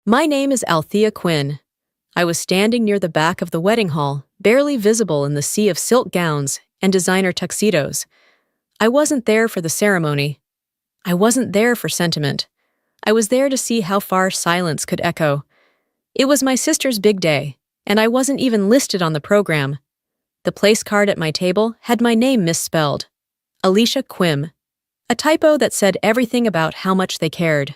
My name is Althea Quinn. I was standing near the back of the wedding hall, barely visible in the sea of silk gowns and designer tuxedos. I wasn't there for the ceremony. I wasn't there for sentiment. I was there to see how far silence could echo. It was my sister's big day, and I wasn't even listed on the program. The place card at my table had my name misspelled. Alicia Quim. A typo that said everything about how much they cared.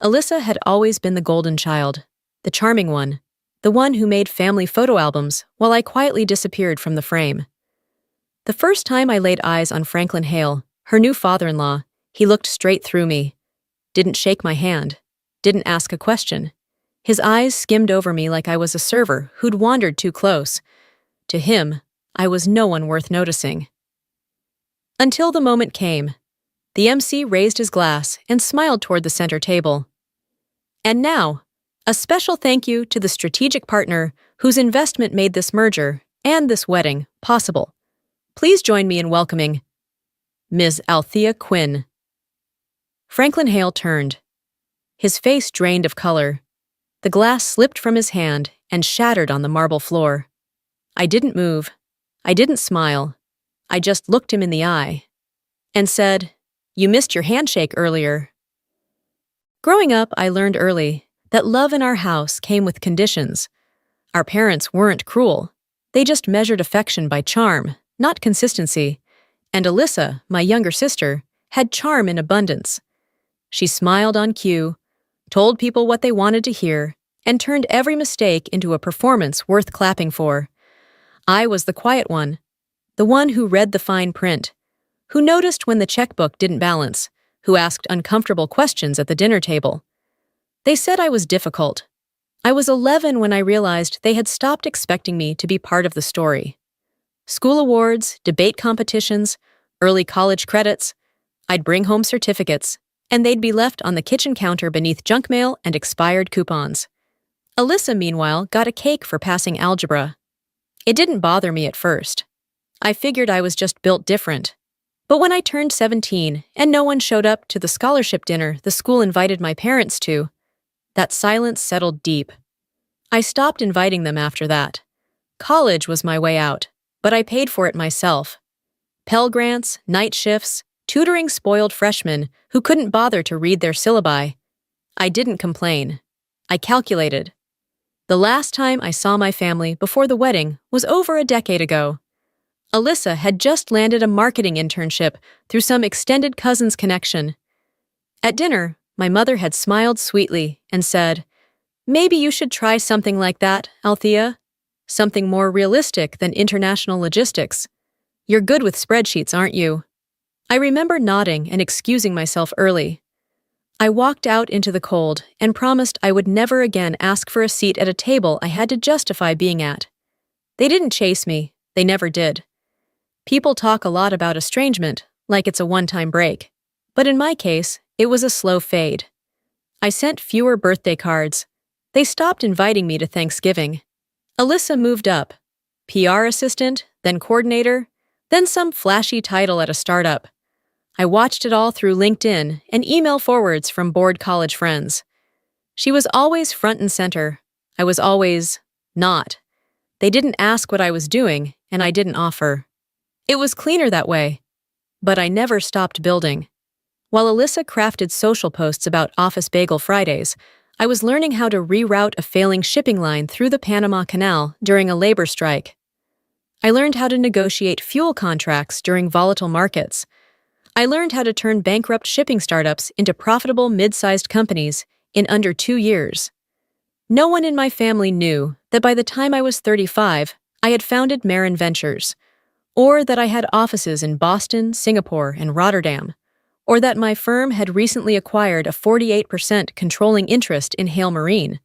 Alyssa had always been the golden child, the charming one, the one who made family photo albums while I quietly disappeared from the frame. The first time I laid eyes on Franklin Hale, her new father-in-law, he looked straight through me. Didn't shake my hand. Didn't ask a question. His eyes skimmed over me like I was a server who'd wandered too close. To him, I was no one worth noticing. Until the moment came. The MC raised his glass and smiled toward the center table. And now, a special thank you to the strategic partner whose investment made this merger and this wedding possible. Please join me in welcoming Ms. Althea Quinn. Franklin Hale turned. His face drained of color. The glass slipped from his hand and shattered on the marble floor. I didn't move. I didn't smile. I just looked him in the eye and said, "You missed your handshake earlier." Growing up, I learned early that love in our house came with conditions. Our parents weren't cruel. They just measured affection by charm, not consistency. And Alyssa, my younger sister, had charm in abundance. She smiled on cue, told people what they wanted to hear, and turned every mistake into a performance worth clapping for. I was the quiet one, the one who read the fine print, who noticed when the checkbook didn't balance, who asked uncomfortable questions at the dinner table. They said I was difficult. I was 11 when I realized they had stopped expecting me to be part of the story. School awards, debate competitions, early college credits. I'd bring home certificates, and they'd be left on the kitchen counter beneath junk mail and expired coupons. Alyssa, meanwhile, got a cake for passing algebra. It didn't bother me at first. I figured I was just built different. But when I turned 17 and no one showed up to the scholarship dinner the school invited my parents to, that silence settled deep. I stopped inviting them after that. College was my way out, but I paid for it myself. Pell Grants, night shifts, tutoring spoiled freshmen who couldn't bother to read their syllabi. I didn't complain. I calculated. The last time I saw my family before the wedding was over a decade ago. Alyssa had just landed a marketing internship through some extended cousin's connection. At dinner, my mother had smiled sweetly and said, "Maybe you should try something like that, Althea. Something more realistic than international logistics. You're good with spreadsheets, aren't you?" I remember nodding and excusing myself early. I walked out into the cold and promised I would never again ask for a seat at a table I had to justify being at. They didn't chase me. They never did. People talk a lot about estrangement, like it's a one-time break. But in my case, it was a slow fade. I sent fewer birthday cards. They stopped inviting me to Thanksgiving. Alyssa moved up. PR assistant, then coordinator, then some flashy title at a startup. I watched it all through LinkedIn and email forwards from bored college friends. She was always front and center. I was always not. They didn't ask what I was doing, and I didn't offer. It was cleaner that way. But I never stopped building. While Alyssa crafted social posts about Office Bagel Fridays, I was learning how to reroute a failing shipping line through the Panama Canal during a labor strike. I learned how to negotiate fuel contracts during volatile markets. I learned how to turn bankrupt shipping startups into profitable mid-sized companies in under 2 years. No one in my family knew that by the time I was 35, I had founded Marin Ventures, or that I had offices in Boston, Singapore, and Rotterdam, or that my firm had recently acquired a 48% controlling interest in Hale Marine,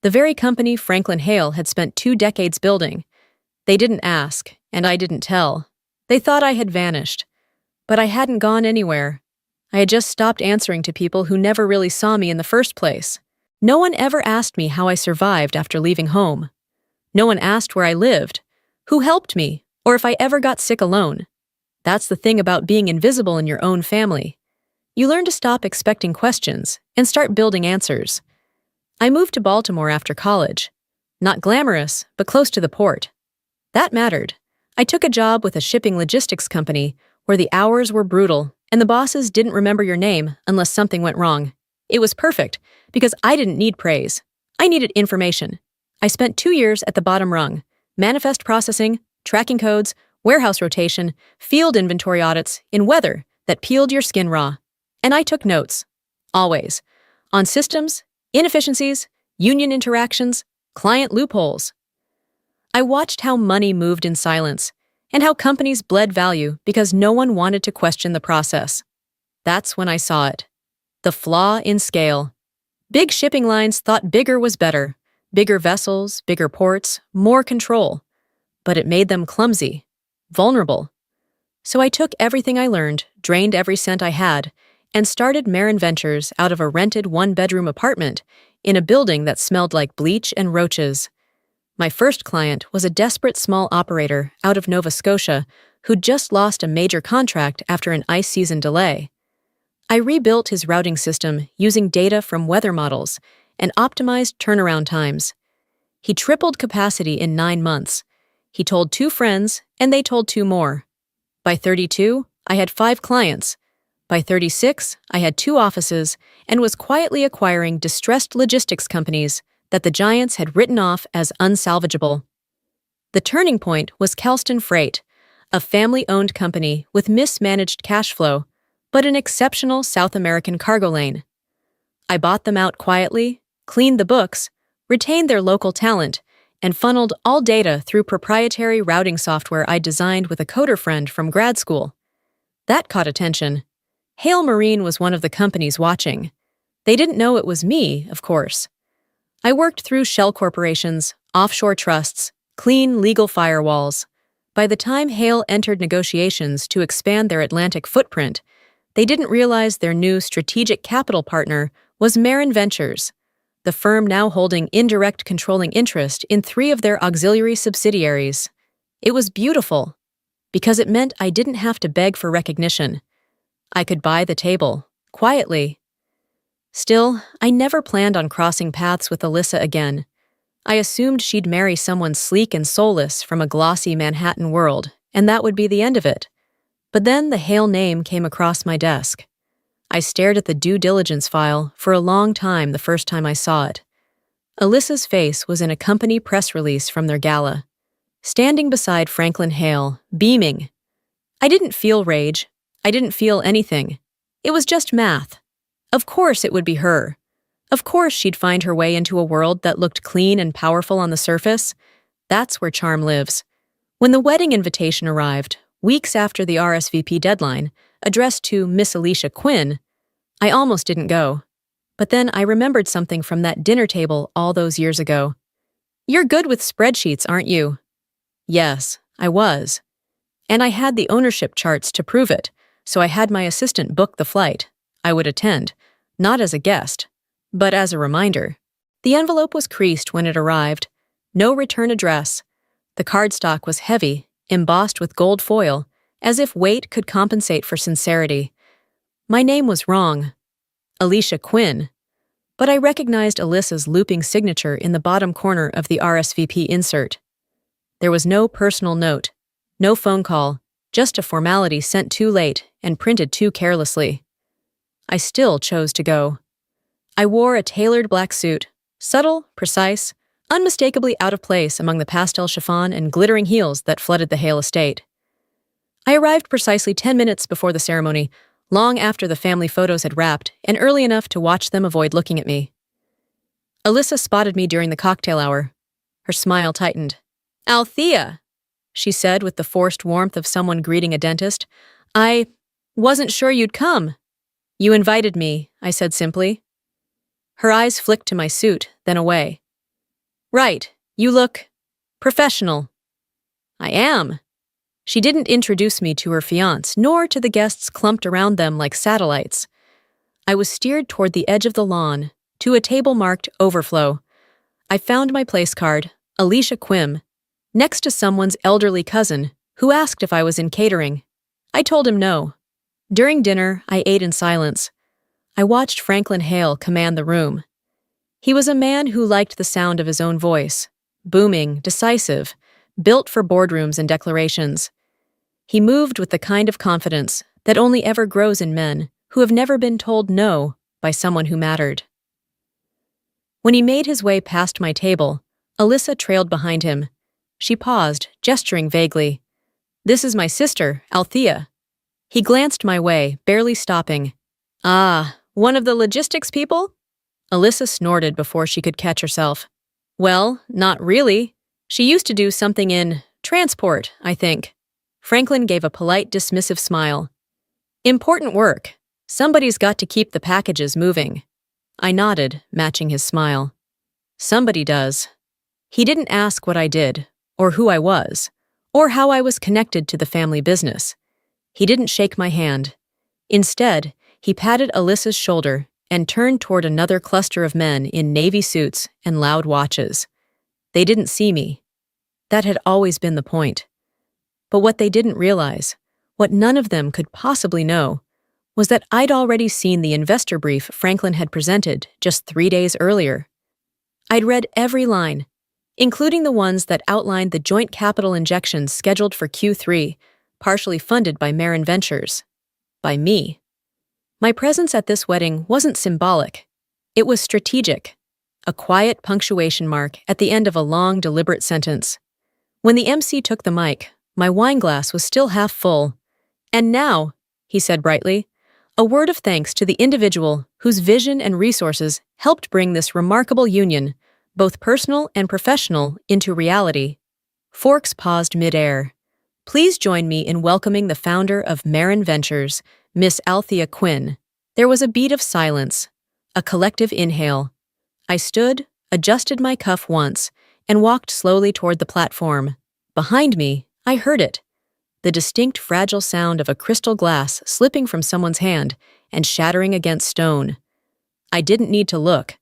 the very company Franklin Hale had spent 2 decades building. They didn't ask, and I didn't tell. They thought I had vanished. But I hadn't gone anywhere. I had just stopped answering to people who never really saw me in the first place. No one ever asked me how I survived after leaving home. No one asked where I lived, who helped me, or if I ever got sick alone. That's the thing about being invisible in your own family. You learn to stop expecting questions and start building answers. I moved to Baltimore after college. Not glamorous, but close to the port. That mattered. I took a job with a shipping logistics company where the hours were brutal and the bosses didn't remember your name unless something went wrong. It was perfect because I didn't need praise. I needed information. I spent 2 years at the bottom rung: manifest processing, tracking codes, warehouse rotation, field inventory audits in weather that peeled your skin raw. And I took notes. Always. On systems, inefficiencies, union interactions, client loopholes. I watched how money moved in silence and how companies bled value because no one wanted to question the process. That's when I saw it. The flaw in scale. Big shipping lines thought bigger was better. Bigger vessels, bigger ports, more control. But it made them clumsy, vulnerable. So I took everything I learned, drained every cent I had, and started Marin Ventures out of a rented one-bedroom apartment in a building that smelled like bleach and roaches. My first client was a desperate small operator out of Nova Scotia who'd just lost a major contract after an ice season delay. I rebuilt his routing system using data from weather models and optimized turnaround times. He tripled capacity in 9 months. He told 2 friends, and they told 2 more. By 32, I had 5 clients. By 36, I had 2 offices and was quietly acquiring distressed logistics companies that the giants had written off as unsalvageable. The turning point was Kelston Freight, a family-owned company with mismanaged cash flow, but an exceptional South American cargo lane. I bought them out quietly, cleaned the books, retained their local talent, and funneled all data through proprietary routing software I designed with a coder friend from grad school. That caught attention. Hale Marine was one of the companies watching. They didn't know it was me, of course. I worked through shell corporations, offshore trusts, clean legal firewalls. By the time Hale entered negotiations to expand their Atlantic footprint, they didn't realize their new strategic capital partner was Marin Ventures, the firm now holding indirect controlling interest in 3 of their auxiliary subsidiaries. It was beautiful, because it meant I didn't have to beg for recognition. I could buy the table, quietly. Still, I never planned on crossing paths with Alyssa again. I assumed she'd marry someone sleek and soulless from a glossy Manhattan world, and that would be the end of it. But then the Hale name came across my desk. I stared at the due diligence file for a long time the first time I saw it. Alyssa's face was in a company press release from their gala. Standing beside Franklin Hale, beaming. I didn't feel rage. I didn't feel anything. It was just math. Of course it would be her. Of course she'd find her way into a world that looked clean and powerful on the surface. That's where charm lives. When the wedding invitation arrived, weeks after the RSVP deadline, addressed to Miss Althea Quinn, I almost didn't go. But then I remembered something from that dinner table all those years ago. "You're good with spreadsheets, aren't you?" Yes, I was. And I had the ownership charts to prove it, so I had my assistant book the flight. I would attend, not as a guest, but as a reminder. The envelope was creased when it arrived. No return address. The cardstock was heavy, embossed with gold foil, as if weight could compensate for sincerity. My name was wrong. Althea Quinn. But I recognized Alyssa's looping signature in the bottom corner of the RSVP insert. There was no personal note, no phone call, just a formality sent too late and printed too carelessly. I still chose to go. I wore a tailored black suit, subtle, precise, unmistakably out of place among the pastel chiffon and glittering heels that flooded the Hale estate. I arrived precisely 10 minutes before the ceremony, long after the family photos had wrapped, and early enough to watch them avoid looking at me. Alyssa spotted me during the cocktail hour. Her smile tightened. "Althea," she said with the forced warmth of someone greeting a dentist. "I wasn't sure you'd come." "You invited me," I said simply. Her eyes flicked to my suit, then away. "Right, you look professional." "I am." She didn't introduce me to her fiancé, nor to the guests clumped around them like satellites. I was steered toward the edge of the lawn, to a table marked Overflow. I found my place card, Althea Quinn, next to someone's elderly cousin, who asked if I was in catering. I told him no. During dinner, I ate in silence. I watched Franklin Hale command the room. He was a man who liked the sound of his own voice, booming, decisive, built for boardrooms and declarations. He moved with the kind of confidence that only ever grows in men who have never been told no by someone who mattered. When he made his way past my table, Alyssa trailed behind him. She paused, gesturing vaguely. "This is my sister, Althea." He glanced my way, barely stopping. "Ah, one of the logistics people?" Alyssa snorted before she could catch herself. "Well, not really. She used to do something in transport, I think." Franklin gave a polite, dismissive smile. "Important work. Somebody's got to keep the packages moving." I nodded, matching his smile. "Somebody does." He didn't ask what I did, or who I was, or how I was connected to the family business. He didn't shake my hand. Instead, he patted Alyssa's shoulder and turned toward another cluster of men in navy suits and loud watches. They didn't see me. That had always been the point. But what they didn't realize, what none of them could possibly know, was that I'd already seen the investor brief Franklin had presented just 3 days earlier. I'd read every line, including the ones that outlined the joint capital injections scheduled for Q3, partially funded by Marin Ventures. By me. My presence at this wedding wasn't symbolic. It was strategic. A quiet punctuation mark at the end of a long, deliberate sentence. When the MC took the mic, my wine glass was still half full. "And now," he said brightly, "a word of thanks to the individual whose vision and resources helped bring this remarkable union, both personal and professional, into reality." Forks paused mid-air. "Please join me in welcoming the founder of Marin Ventures, Miss Althea Quinn." There was a beat of silence, a collective inhale. I stood, adjusted my cuff once, and walked slowly toward the platform. Behind me, I heard it. The distinct, fragile sound of a crystal glass slipping from someone's hand and shattering against stone. I didn't need to look.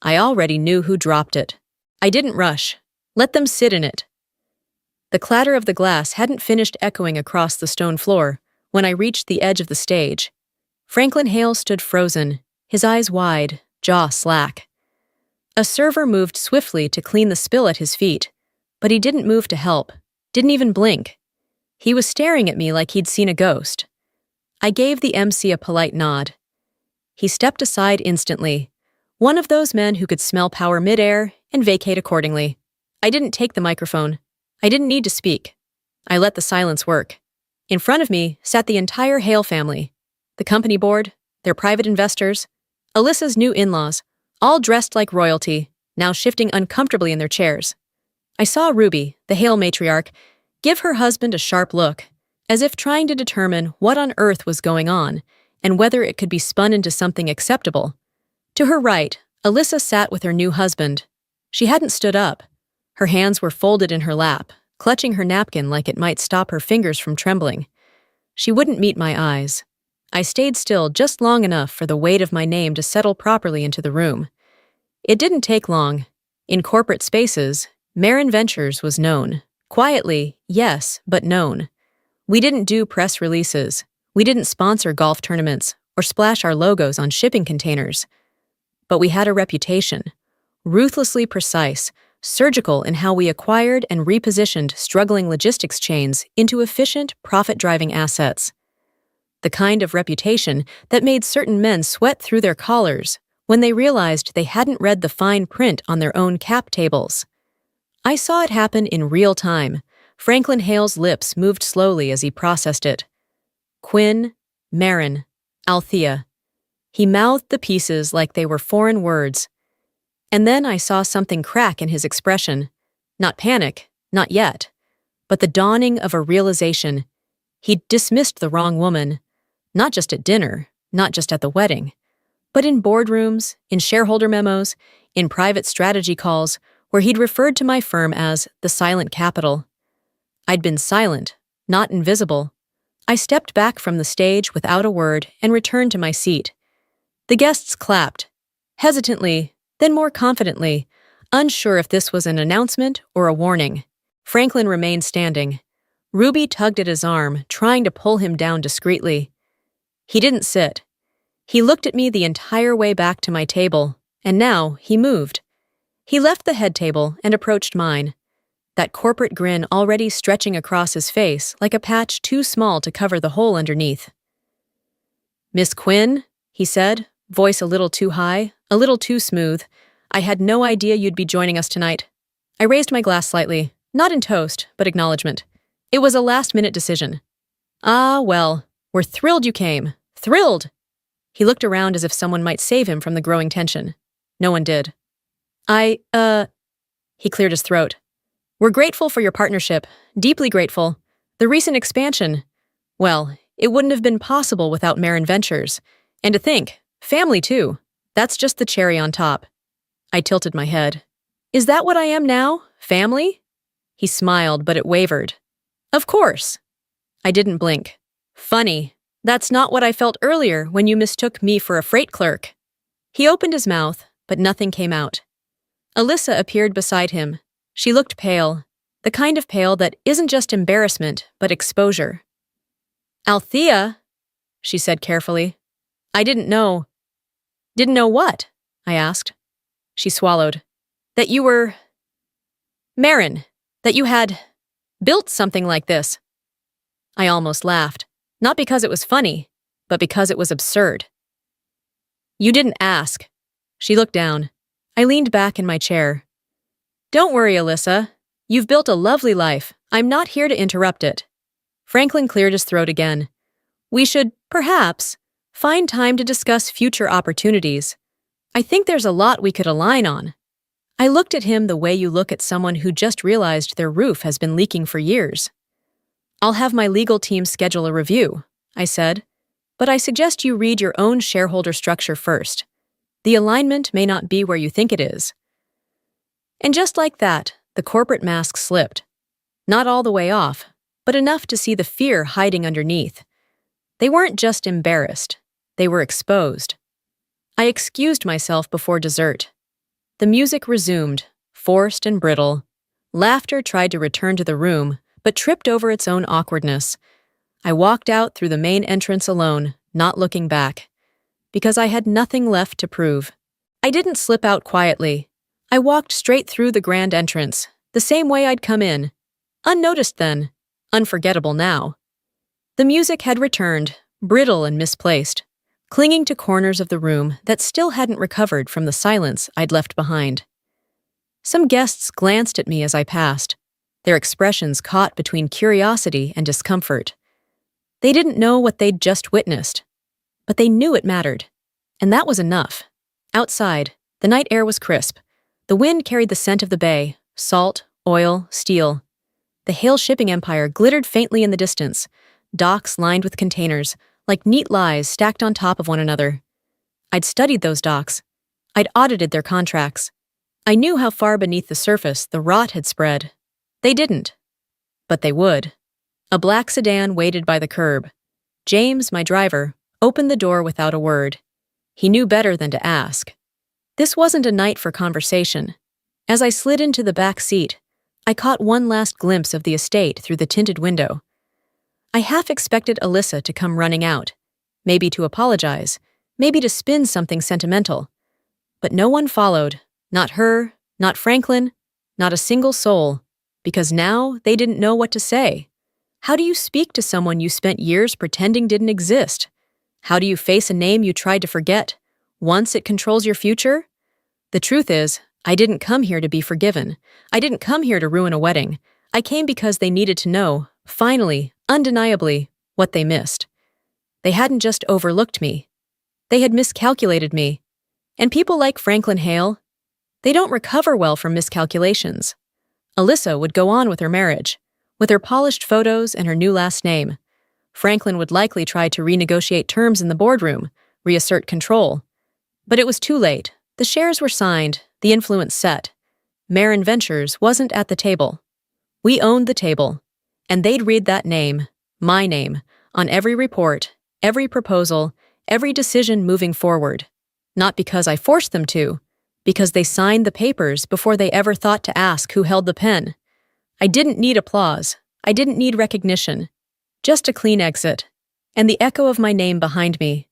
I already knew who dropped it. I didn't rush. Let them sit in it. The clatter of the glass hadn't finished echoing across the stone floor when I reached the edge of the stage. Franklin Hale stood frozen, his eyes wide, jaw slack. A server moved swiftly to clean the spill at his feet, but he didn't move to help, didn't even blink. He was staring at me like he'd seen a ghost. I gave the MC a polite nod. He stepped aside instantly, one of those men who could smell power midair and vacate accordingly. I didn't take the microphone. I didn't need to speak. I let the silence work. In front of me sat the entire Hale family, the company board, their private investors, Alyssa's new in-laws, all dressed like royalty, now shifting uncomfortably in their chairs. I saw Ruby, the Hale matriarch, give her husband a sharp look, as if trying to determine what on earth was going on and whether it could be spun into something acceptable. To her right, Alyssa sat with her new husband. She hadn't stood up. Her hands were folded in her lap, clutching her napkin like it might stop her fingers from trembling. She wouldn't meet my eyes. I stayed still just long enough for the weight of my name to settle properly into the room. It didn't take long. In corporate spaces, Marin Ventures was known. Quietly, yes, but known. We didn't do press releases. We didn't sponsor golf tournaments or splash our logos on shipping containers. But we had a reputation. Ruthlessly precise, surgical in how we acquired and repositioned struggling logistics chains into efficient, profit-driving assets. The kind of reputation that made certain men sweat through their collars when they realized they hadn't read the fine print on their own cap tables. I saw it happen in real time. Franklin Hale's lips moved slowly as he processed it. Quinn, Marin, Althea. He mouthed the pieces like they were foreign words. And then I saw something crack in his expression. Not panic, not yet, but the dawning of a realization. He'd dismissed the wrong woman, not just at dinner, not just at the wedding, but in boardrooms, in shareholder memos, in private strategy calls, where he'd referred to my firm as the silent capital. I'd been silent, not invisible. I stepped back from the stage without a word and returned to my seat. The guests clapped, hesitantly, then more confidently, unsure if this was an announcement or a warning. Franklin remained standing. Ruby tugged at his arm, trying to pull him down discreetly. He didn't sit. He looked at me the entire way back to my table, And now he moved. He left the head table and approached mine, that corporate grin already stretching across his face like a patch too small to cover the hole underneath. "Miss Quinn," he said, voice a little too high, a little too smooth. "I had no idea you'd be joining us tonight." I raised my glass slightly, not in toast, but acknowledgement. It was a last-minute decision. "Ah, well, we're thrilled you came. Thrilled!" He looked around as if someone might save him from the growing tension. No one did. He cleared his throat. "We're grateful for your partnership, deeply grateful. The recent expansion, well, it wouldn't have been possible without Marin Ventures. And to think, family too. That's just the cherry on top." I tilted my head. "Is that what I am now? Family?" He smiled, but it wavered. "Of course." I didn't blink. "Funny. That's not what I felt earlier when you mistook me for a freight clerk." He opened his mouth, but nothing came out. Alyssa appeared beside him. She looked pale, the kind of pale that isn't just embarrassment, but exposure. "Althea," she said carefully. "I didn't know." "Didn't know what?" I asked. She swallowed. "That you were... Marin, that you had... built something like this." I almost laughed, not because it was funny, but because it was absurd. "You didn't ask." She looked down. I leaned back in my chair. "Don't worry, Alyssa. You've built a lovely life. I'm not here to interrupt it." Franklin cleared his throat again. "We should, perhaps, find time to discuss future opportunities. I think there's a lot we could align on." I looked at him the way you look at someone who just realized their roof has been leaking for years. "I'll have my legal team schedule a review," I said, "but I suggest you read your own shareholder structure first. The alignment may not be where you think it is." And just like that, the corporate mask slipped. Not all the way off, but enough to see the fear hiding underneath. They weren't just embarrassed, they were exposed. I excused myself before dessert. The music resumed, forced and brittle. Laughter tried to return to the room, but tripped over its own awkwardness. I walked out through the main entrance alone, not looking back, because I had nothing left to prove. I didn't slip out quietly. I walked straight through the grand entrance, the same way I'd come in. Unnoticed then, unforgettable now. The music had returned, brittle and misplaced, clinging to corners of the room that still hadn't recovered from the silence I'd left behind. Some guests glanced at me as I passed, their expressions caught between curiosity and discomfort. They didn't know what they'd just witnessed, but they knew it mattered, and that was enough. Outside, the night air was crisp. The wind carried the scent of the bay, salt, oil, steel. The Hale shipping empire glittered faintly in the distance, docks lined with containers, like neat lies stacked on top of one another. I'd studied those docks. I'd audited their contracts. I knew how far beneath the surface the rot had spread. They didn't. But they would. A black sedan waited by the curb. James, my driver, opened the door without a word. He knew better than to ask. This wasn't a night for conversation. As I slid into the back seat, I caught one last glimpse of the estate through the tinted window. I half expected Alyssa to come running out, maybe to apologize, maybe to spin something sentimental. But no one followed, not her, not Franklin, not a single soul, because now they didn't know what to say. How do you speak to someone you spent years pretending didn't exist? How do you face a name you tried to forget, once it controls your future? The truth is, I didn't come here to be forgiven. I didn't come here to ruin a wedding. I came because they needed to know, finally, undeniably, what they missed. They hadn't just overlooked me. They had miscalculated me. And people like Franklin Hale, they don't recover well from miscalculations. Alyssa would go on with her marriage, with her polished photos and her new last name. Franklin would likely try to renegotiate terms in the boardroom, reassert control. But it was too late. The shares were signed, the influence set. Marin Ventures wasn't at the table. We owned the table, and they'd read that name, my name, on every report, every proposal, every decision moving forward. Not because I forced them to, because they signed the papers before they ever thought to ask who held the pen. I didn't need applause. I didn't need recognition. Just a clean exit, and the echo of my name behind me.